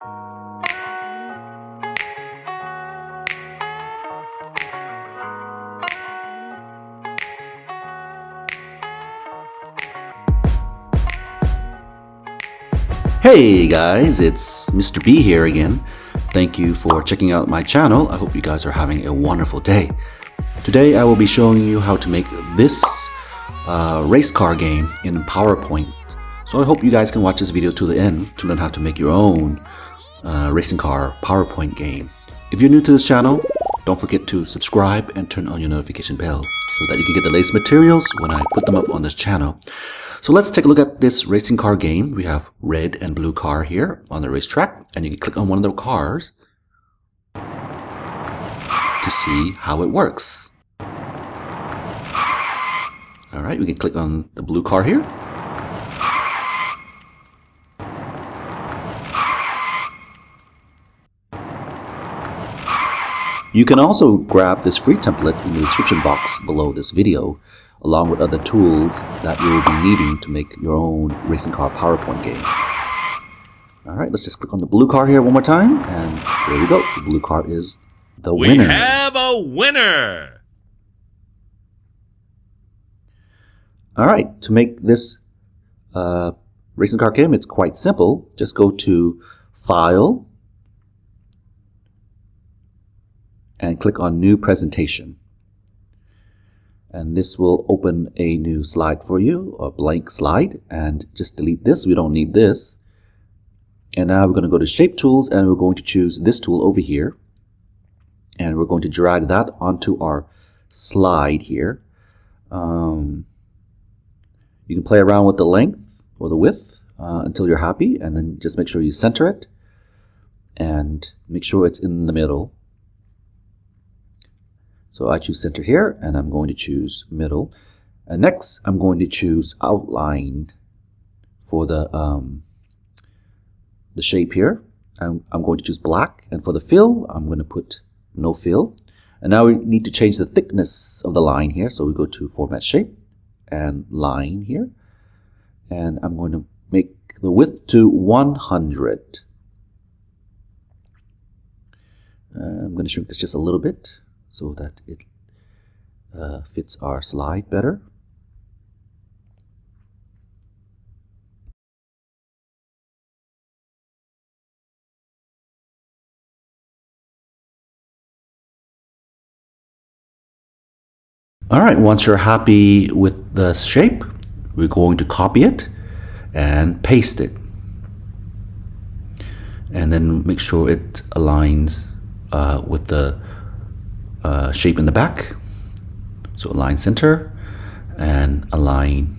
Hey guys, it's Mr. B here again. Thank you for checking out my channel. I hope you guys are having a wonderful day. Today I will be showing you how to make this race car game in PowerPoint. So I hope you guys can watch this video to the end to learn how to make your own racing car PowerPoint game. If you're new to this channel, don't forget to subscribe and turn on your notification bell so that you can get the latest materials when I put them up on this channel. So let's take a look at this racing car game. We have red and blue car here on the racetrack, and you can click on one of the cars to see how it works. Alright, we can click on the blue car here. You can also grab this free template in the description box below this video, along with other tools that you will be needing to make your own racing car PowerPoint game. Alright, let's just click on the blue car here one more time, and there we go. The blue car is the winner. We have a winner! Alright, to make this racing car game, it's quite simple. Just go to File and click on New Presentation. And this will open a new slide for you, a blank slide, and just delete this. We don't need this. And now we're going to go to Shape Tools, and we're going to choose this tool over here. And we're going to drag that onto our slide here. You can play around with the length or the width until you're happy, and then just make sure you center it and make sure it's in the middle. So I choose center here, and I'm going to choose middle. And next, I'm going to choose outline for the shape here. I'm going to choose black, and for the fill, I'm going to put no fill. And now we need to change the thickness of the line here. So we go to Format Shape and Line here, and I'm going to make the width to 100. I'm going to shrink this just a little bit so that it fits our slide better. Alright, once you're happy with the shape, we're going to copy it and paste it. And then make sure it aligns with the shape in the back. So align center and align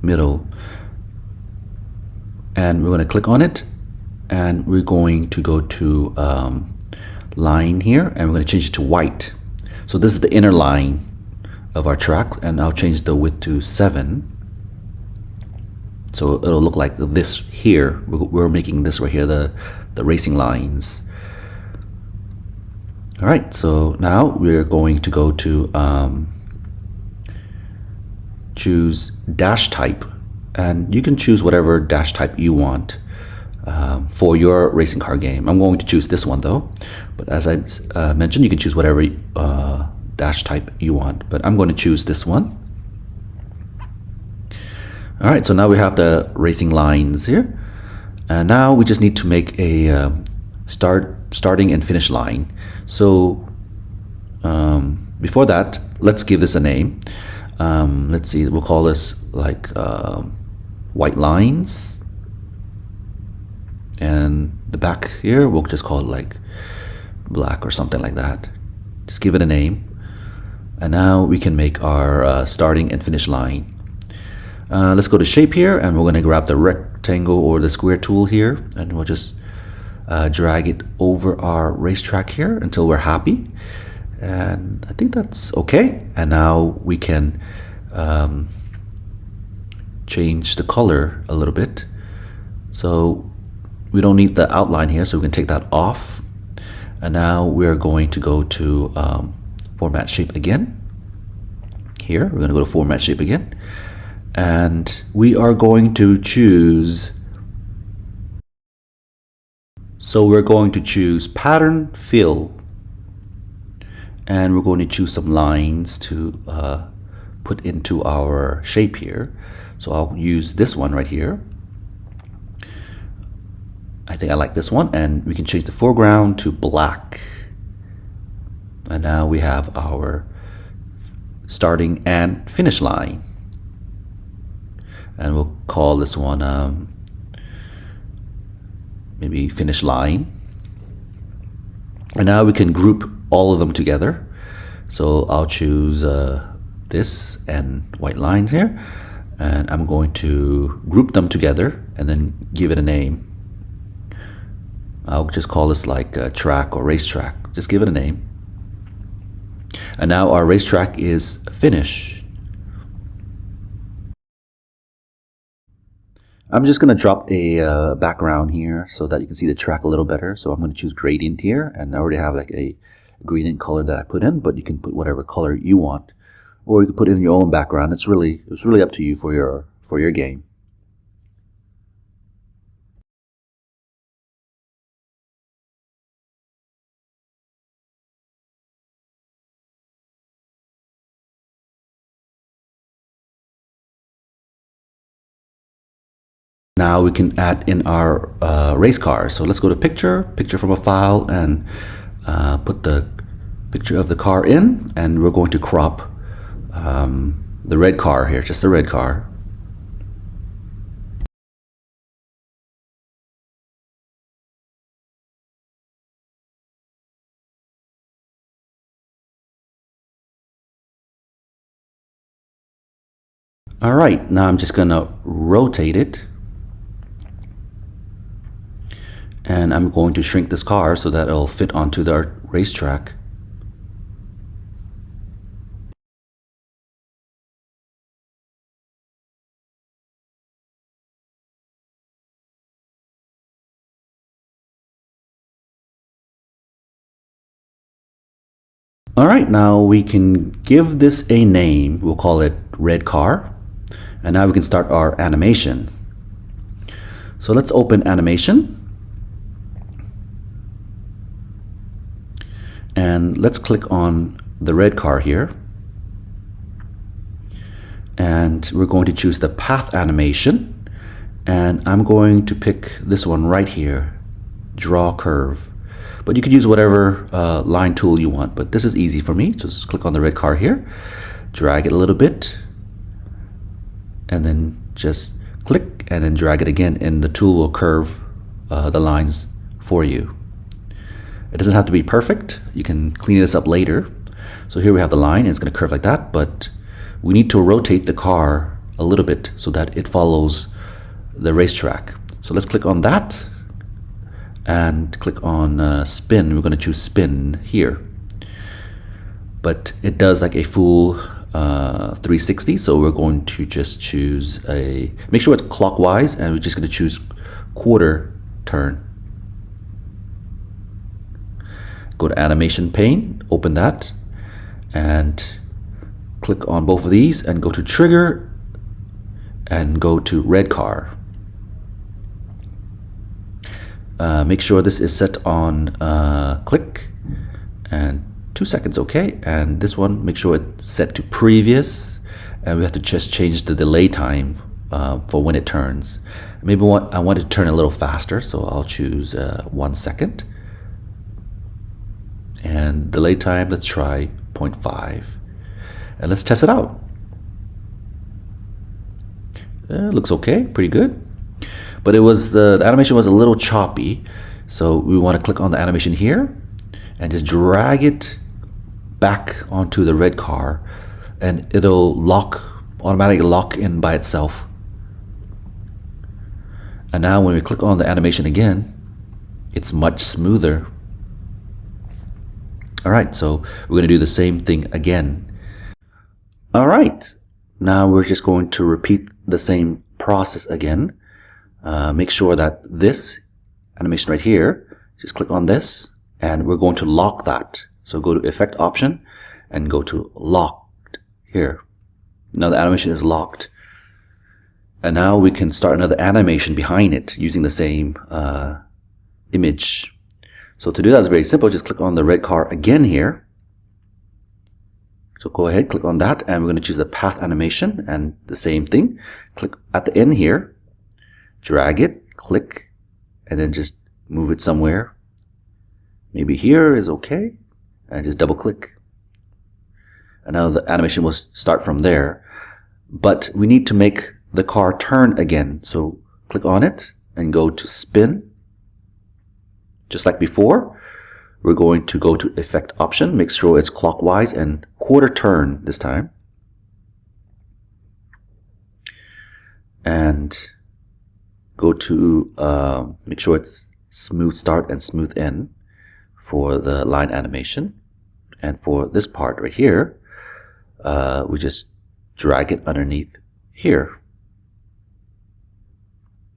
middle. And we're going to click on it, and we're going to go to line here, and we're going to change it to white. So this is the inner line of our track, and I'll change the width to 7. So it'll look like this here. We're making this right here the racing lines. Alright, so now we're going to go to choose dash type, and you can choose whatever dash type you want for your racing car game. I'm going to choose this one though, but as I mentioned, you can choose whatever dash type you want, but I'm going to choose this one. Alright, so now we have the racing lines here, and now we just need to make a starting and finish line. So before that, let's give this a name. Let's see, we'll call this like white lines, and the back here we'll just call it like black or something like that. Just give it a name, and now we can make our starting and finish line. Let's go to shape here, and we're going to grab the rectangle or the square tool here, and we'll just drag it over our racetrack here until we're happy. And I think that's okay. And now we can change the color a little bit. So we don't need the outline here, so we can take that off. And now we're going to go to Format Shape again. Here, we're going to go to Format Shape again. And we are going to choose So we're going to choose pattern fill, and we're going to choose some lines to put into our shape here. So I'll use this one right here. I think I like this one, and we can change the foreground to black. And now we have our starting and finish line. And we'll call this one maybe finish line. And now we can group all of them together. So I'll choose this and white lines here, and I'm going to group them together and then give it a name. I'll just call this like track or racetrack. Just give it a name. And now our racetrack is finished. I'm just going to drop a background here so that you can see the track a little better. So I'm going to choose gradient here, and I already have like a gradient color that I put in, but you can put whatever color you want, or you can put in your own background. It's really up to you for your game. Now we can add in our race car. So let's go to picture from a file, and put the picture of the car in, and we're going to crop the red car here, just the red car. All right, now I'm just gonna rotate it, and I'm going to shrink this car so that it'll fit onto the racetrack. All right, now we can give this a name. We'll call it red car. And now we can start our animation. So let's open animation. And let's click on the red car here. And we're going to choose the path animation. And I'm going to pick this one right here, draw curve. But you can use whatever line tool you want, but this is easy for me. Just click on the red car here, drag it a little bit, and then just click and then drag it again, and the tool will curve the lines for you. It doesn't have to be perfect. You can clean this up later. So here we have the line, and it's going to curve like that, but we need to rotate the car a little bit so that it follows the racetrack. So let's click on that and click on spin. We're going to choose spin here, but it does like a full 360, so we're going to just choose make sure it's clockwise, and we're just going to choose quarter turn. Go to animation pane, open that, and click on both of these and go to trigger and go to red car. Make sure this is set on click, and 2 seconds, okay. And this one, make sure it's set to previous, and we have to just change the delay time for when it turns. Maybe I want it to turn a little faster, so I'll choose 1 second. And delay time, let's try 0.5, and let's test it out. Looks okay, pretty good. But it was the animation was a little choppy, so we want to click on the animation here and just drag it back onto the red car, and it'll automatically lock in by itself. And now when we click on the animation again, it's much smoother. All right, so we're going to do the same thing again. All right, now we're just going to repeat the same process again. Make sure that this animation right here, just click on this, and we're going to lock that. So go to effect option and go to locked here. Now the animation is locked, and now we can start another animation behind it using the same image. So to do that is very simple. Just click on the red car again here. So go ahead, click on that, and we're going to choose the path animation, and the same thing. Click at the end here, drag it, click, and then just move it somewhere. Maybe here is okay, and just double click. And now the animation will start from there. But we need to make the car turn again. So click on it and go to spin. Just like before, we're going to go to effect option, make sure it's clockwise and quarter turn this time. And go to make sure it's smooth start and smooth end for the line animation. And for this part right here, we just drag it underneath here.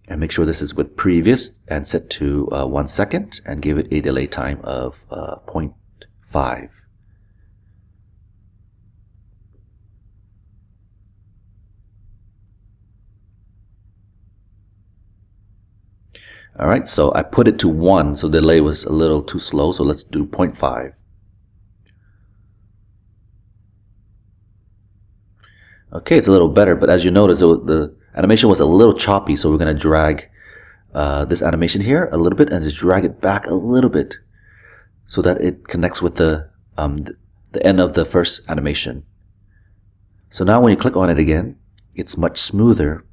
And make sure this is with previous and set to 1 second and give it a delay time of 0.5. Alright, so I put it to 1, so the delay was a little too slow, so let's do 0.5. Okay, it's a little better, but as you notice, the animation was a little choppy, so we're going to drag this animation here a little bit and just drag it back a little bit so that it connects with the end of the first animation. So now when you click on it again, it's much smoother.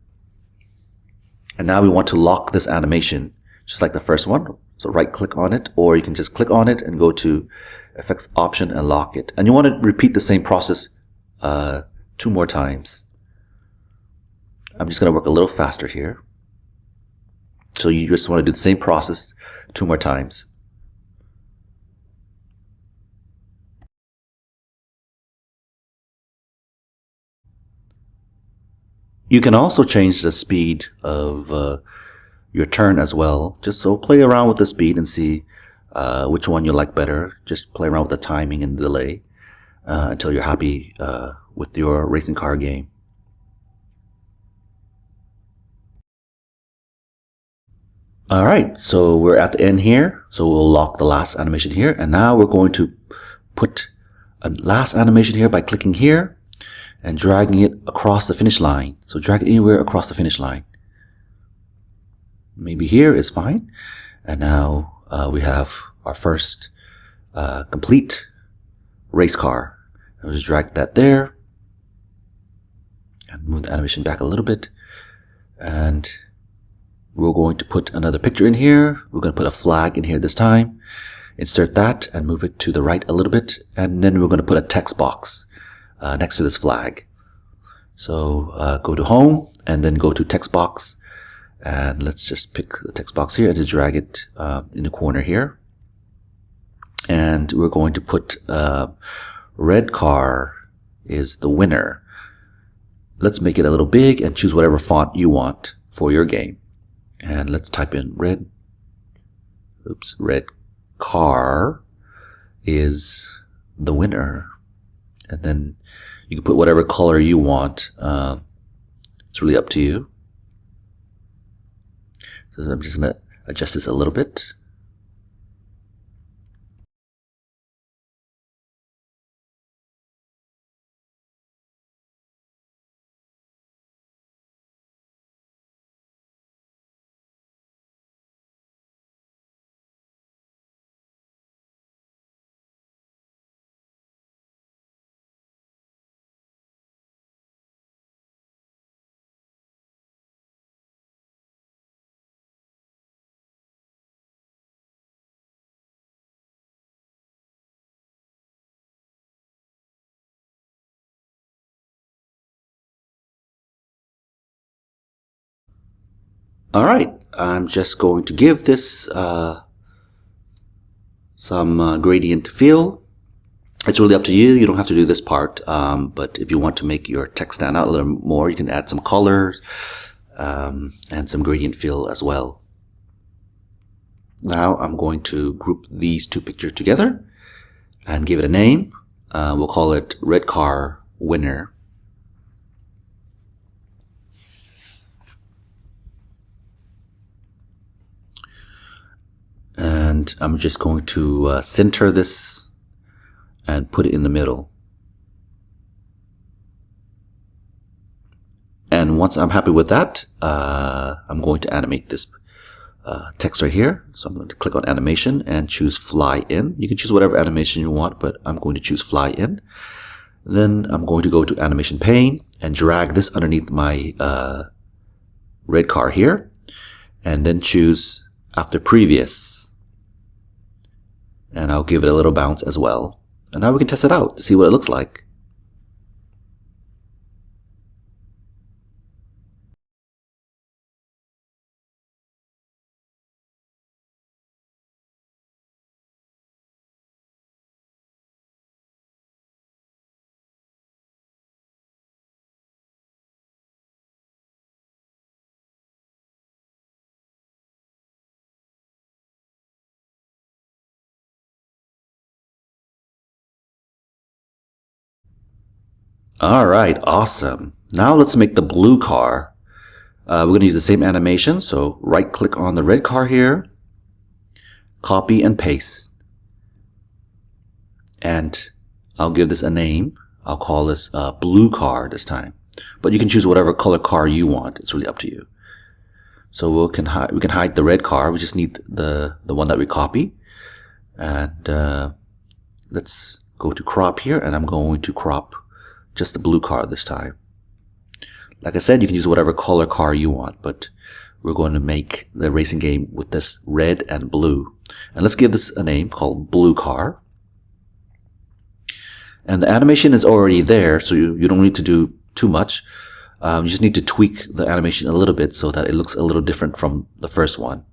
And now we want to lock this animation, just like the first one. So right click on it, or you can just click on it and go to effects option and lock it. And you want to repeat the same process 2 more times. I'm just going to work a little faster here. So you just want to do the same process 2 more times. You can also change the speed of your turn as well. Just so play around with the speed and see which one you like better. Just play around with the timing and delay until you're happy with your racing car game. Alright, so we're at the end here. So we'll lock the last animation here. And now we're going to put a last animation here by clicking here and dragging it across the finish line. So drag it anywhere across the finish line. Maybe here is fine. And now we have our first complete race car. I'll just drag that there and move the animation back a little bit. And we're going to put another picture in here. We're going to put a flag in here this time. Insert that and move it to the right a little bit. And then we're going to put a text box next to this flag. So go to home and then go to text box. And let's just pick the text box here and just drag it in the corner here. And we're going to put red car is the winner. Let's make it a little big and choose whatever font you want for your game. And let's type in red car is the winner. And then you can put whatever color you want. It's really up to you. So I'm just going to adjust this a little bit. Alright, I'm just going to give this some gradient feel. It's really up to you. You don't have to do this part, but if you want to make your text stand out a little more, you can add some colors and some gradient feel as well. Now I'm going to group these 2 pictures together and give it a name. We'll call it Red Car Winner. And I'm just going to center this and put it in the middle. And once I'm happy with that, I'm going to animate this text right here. So I'm going to click on animation and choose fly in. You can choose whatever animation you want, but I'm going to choose fly in. Then I'm going to go to animation pane and drag this underneath my red car here, and then choose after previous, and I'll give it a little bounce as well. And now we can test it out to see what it looks like. Alright, awesome. Now let's make the blue car. We're going to use the same animation, so right click on the red car here, copy and paste. And I'll give this a name. I'll call this blue car this time. But you can choose whatever color car you want. It's really up to you. So we can hide the red car. We just need the one that we copy. And let's go to crop here, and I'm going to crop just the blue car this time. Like I said, you can use whatever color car you want, but we're going to make the racing game with this red and blue. And let's give this a name called blue car. And the animation is already there, so you don't need to do too much. You just need to tweak the animation a little bit so that it looks a little different from the first one.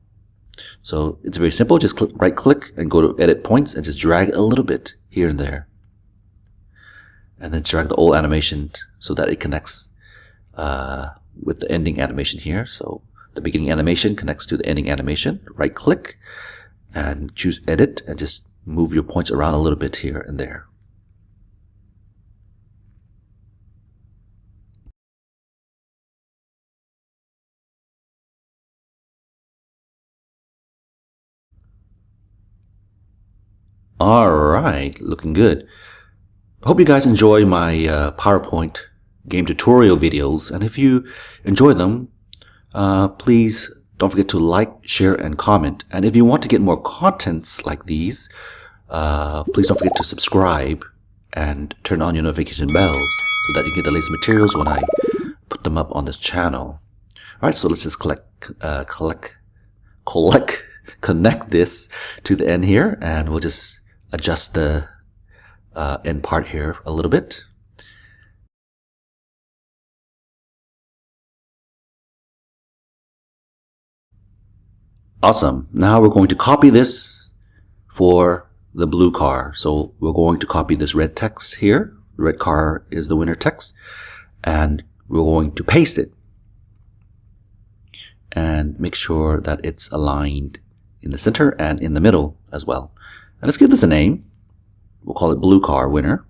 So it's very simple. Just right click and go to edit points and just drag a little bit here and there. And then drag the old animation so that it connects with the ending animation here. So the beginning animation connects to the ending animation. Right click and choose edit and just move your points around a little bit here and there. Alright, looking good. I hope you guys enjoy my PowerPoint game tutorial videos, and if you enjoy them, please don't forget to like, share, and comment. And if you want to get more contents like these, please don't forget to subscribe and turn on your notification bells so that you get the latest materials when I put them up on this channel. Alright, so let's just connect this to the end here, and we'll just adjust the end part here a little bit. Awesome. Now we're going to copy this for the blue car. So we're going to copy this red text here. The red car is the winner text, and we're going to paste it and make sure that it's aligned in the center and in the middle as well. And let's give this a name. We'll call it blue car winner.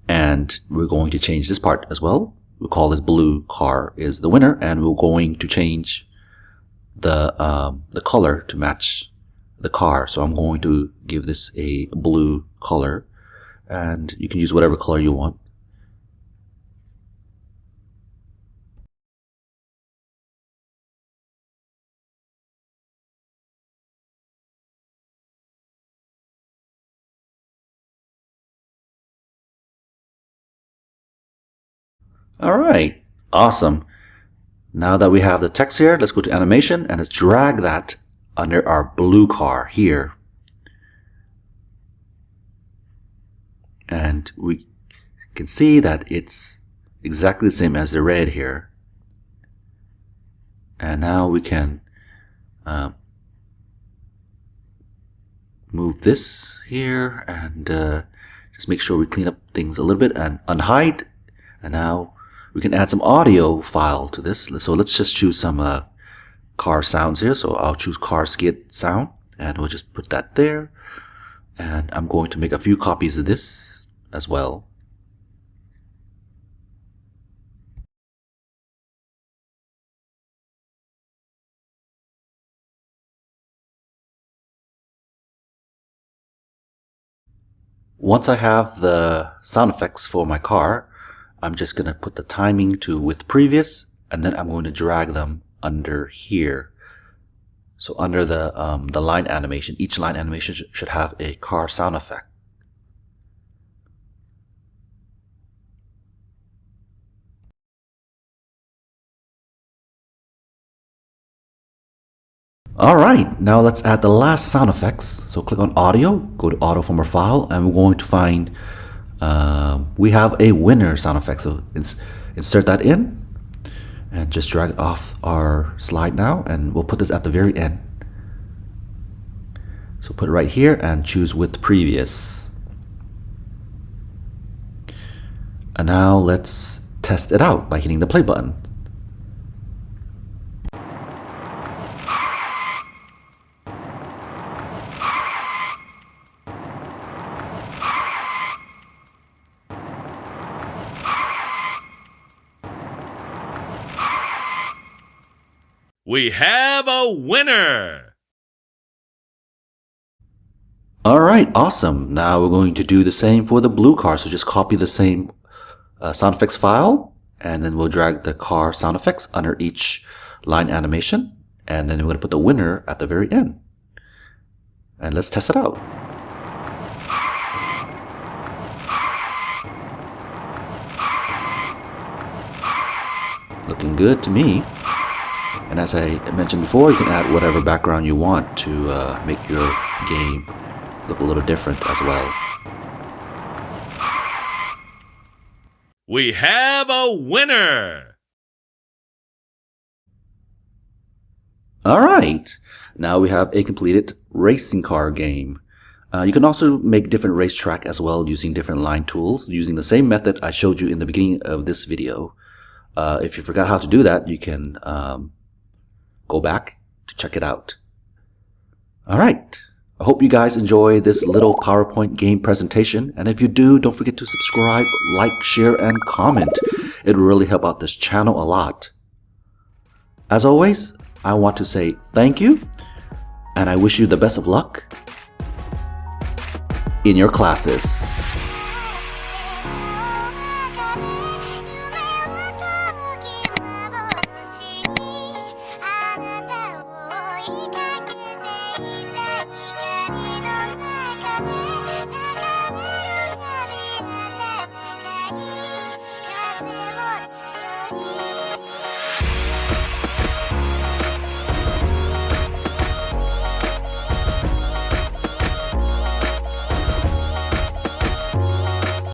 And we're going to change this part as well. We'll call this blue car is the winner, and we're going to change the color to match the car. So I'm going to give this a blue color, and you can use whatever color you want. Alright, awesome. Now that we have the text here, let's go to animation and let's drag that under our blue car here. And we can see that it's exactly the same as the red here. And now we can move this here and just make sure we clean up things a little bit and unhide. And now we can add some audio file to this. So let's just choose some car sounds here. So I'll choose car skid sound, and we'll just put that there. And I'm going to make a few copies of this as well. Once I have the sound effects for my car, I'm just going to put the timing to with previous, and then I'm going to drag them under here. So under the line animation, each line animation should have a car sound effect. Alright, now let's add the last sound effects. So click on audio, go to audio from our file, and we're going to find we have a winner sound effect. So insert that in and just drag it off our slide now, and we'll put this at the very end. So put it right here and choose with previous. And now let's test it out by hitting the play button. We have a winner! Alright, awesome. Now we're going to do the same for the blue car. So just copy the same sound effects file, and then we'll drag the car sound effects under each line animation, and then we're going to put the winner at the very end. And let's test it out. Looking good to me. And as I mentioned before, you can add whatever background you want to make your game look a little different as well. We have a winner! Alright, now we have a completed racing car game. You can also make different racetrack as well using different line tools, using the same method I showed you in the beginning of this video. If you forgot how to do that, you can go back to check it out. Alright, I hope you guys enjoy this little PowerPoint game presentation, and if you do, don't forget to subscribe, like, share, and comment. It will really help out this channel a lot. As always, I want to say thank you, and I wish you the best of luck in your classes.